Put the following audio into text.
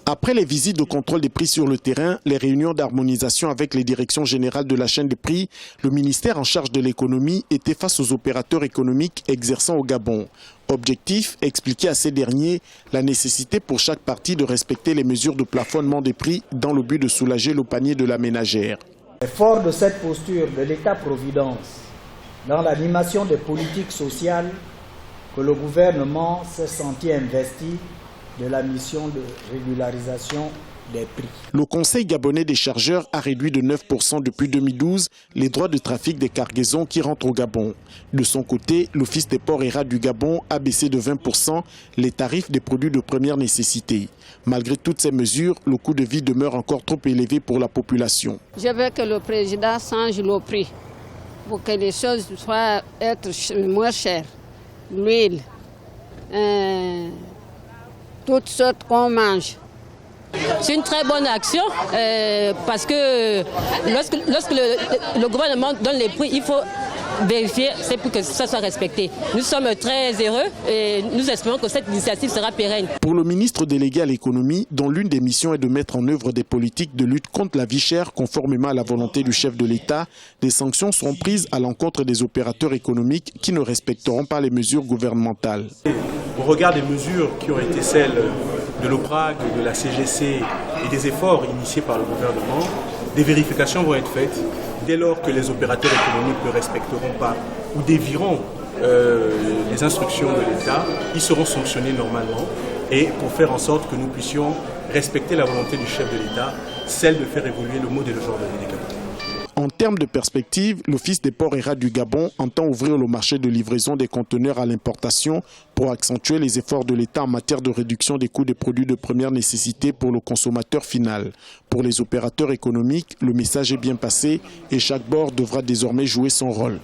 Après les visites de contrôle des prix sur le terrain, les réunions d'harmonisation avec les directions générales de la chaîne des prix, le ministère en charge de l'économie était face aux opérateurs économiques exerçant au Gabon. Objectif, expliquer à ces derniers la nécessité pour chaque partie de respecter les mesures de plafonnement des prix dans le but de soulager le panier de la ménagère. Fort de cette posture de l'État-providence dans l'animation des politiques sociales que le gouvernement s'est senti investi de la mission de régularisation des prix. Le Conseil gabonais des chargeurs a réduit de 9% depuis 2012 les droits de trafic des cargaisons qui rentrent au Gabon. De son côté, l'Office des ports et rails du Gabon a baissé de 20% les tarifs des produits de première nécessité. Malgré toutes ces mesures, le coût de vie demeure encore trop élevé pour la population. Je veux que le président change le prix pour que les choses soient moins chères. L'huile, toutes sortes qu'on mange. C'est une très bonne action parce que lorsque le gouvernement donne les prix, il faut vérifier, c'est pour que ça soit respecté. Nous sommes très heureux et nous espérons que cette initiative sera pérenne. Pour le ministre délégué à l'économie, dont l'une des missions est de mettre en œuvre des politiques de lutte contre la vie chère conformément à la volonté du chef de l'État, des sanctions seront prises à l'encontre des opérateurs économiques qui ne respecteront pas les mesures gouvernementales. Au regard des mesures qui ont été celles de l'OPRAG, de la CGC et des efforts initiés par le gouvernement, des vérifications vont être faites. Dès lors que les opérateurs économiques ne respecteront pas ou dévieront les instructions de l'État, ils seront sanctionnés normalement et pour faire en sorte que nous puissions respecter la volonté du chef de l'État, celle de faire évoluer le mode et le genre de vie des Gabonais. En termes de perspective, l'Office des ports et rails du Gabon entend ouvrir le marché de livraison des conteneurs à l'importation pour accentuer les efforts de l'État en matière de réduction des coûts des produits de première nécessité pour le consommateur final. Pour les opérateurs économiques, le message est bien passé et chaque bord devra désormais jouer son rôle.